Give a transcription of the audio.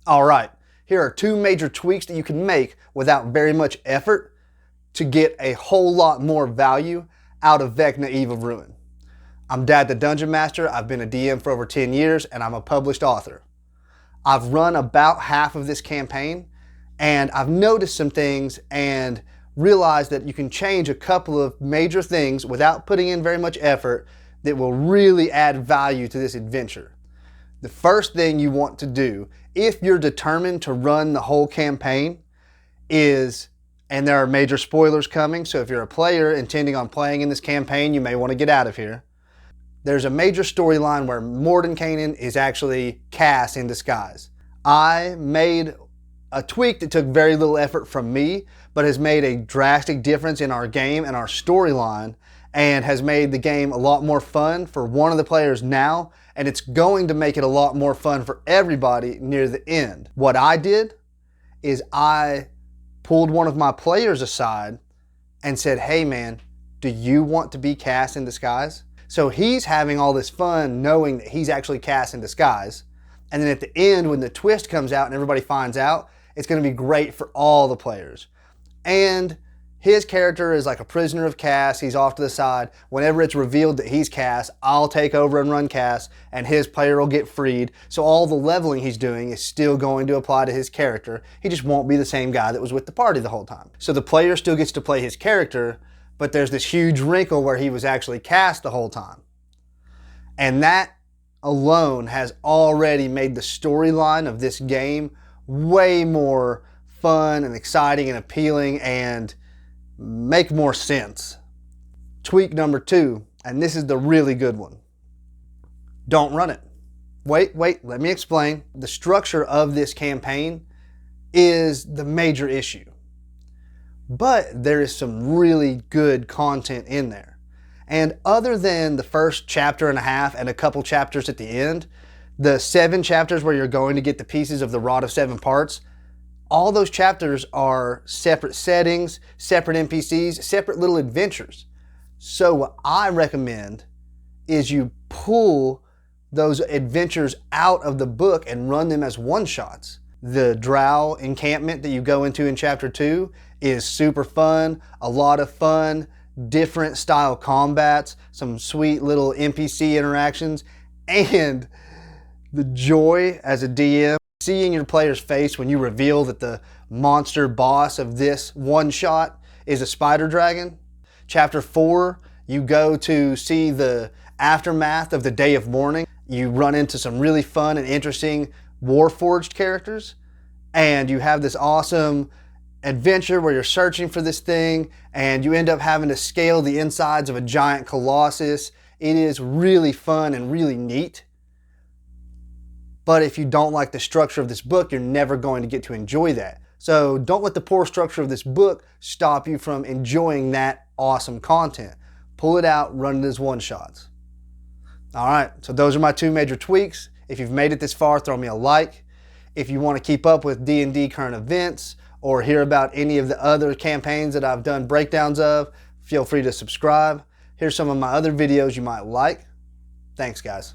All right, here are two major tweaks that you can make without very much effort to get a whole lot more value out of Vecna Eve of Ruin. I'm Dad the Dungeon Master. I've been a DM for over 10 years and I'm a published author. I've run about half of this campaign and I've noticed some things and realized that you can change a couple of major things without putting in very much effort that will really add value to this adventure. The first thing you want to do, if you're determined to run the whole campaign, is, and there are major spoilers coming, so if you're a player intending on playing in this campaign, you may want to get out of here. There's a major storyline where Mordenkainen is actually Cass in disguise. I made a tweak that took very little effort from me, but has made a drastic difference in our game and our storyline, and has made the game a lot more fun for one of the players now, and it's going to make it a lot more fun for everybody near the end. What I did is I pulled one of my players aside and said, hey man, do you want to be Cass in disguise? So he's having all this fun knowing that he's actually Cass in disguise. And then at the end, when the twist comes out and everybody finds out, it's going to be great for all the players. And his character is like a prisoner of Cass. He's off to the side. Whenever it's revealed that he's Cass, I'll take over and run Cass, and his player will get freed. So all the leveling he's doing is still going to apply to his character. He just won't be the same guy that was with the party the whole time. So the player still gets to play his character, but there's this huge wrinkle where he was actually Cass the whole time. And that alone has already made the storyline of this game way more fun and exciting and appealing and make more sense. Tweak number 2, and this is the really good one. Don't run it. Wait, let me explain. The structure of this campaign is the major issue. But there is some really good content in there. And other than the first chapter and a half and a couple chapters at the end, the 7 chapters where you're going to get the pieces of the Rod of 7 Parts, all those chapters are separate settings, separate NPCs, separate little adventures. So what I recommend is you pull those adventures out of the book and run them as one-shots. The Drow encampment that you go into in chapter 2 is super fun, a lot of fun, different style combats, some sweet little NPC interactions, and the joy as a DM seeing your player's face when you reveal that the monster boss of this one shot is a spider dragon. Chapter 4, you go to see the aftermath of the Day of Mourning. You run into some really fun and interesting Warforged characters, and you have this awesome adventure where you're searching for this thing and you end up having to scale the insides of a giant colossus. It is really fun and really neat. But if you don't like the structure of this book, you're never going to get to enjoy that. So don't let the poor structure of this book stop you from enjoying that awesome content. Pull it out, run it as one-shots. All right, so those are my 2 major tweaks. If you've made it this far, throw me a like. If you want to keep up with D&D current events or hear about any of the other campaigns that I've done breakdowns of, feel free to subscribe. Here's some of my other videos you might like. Thanks, guys.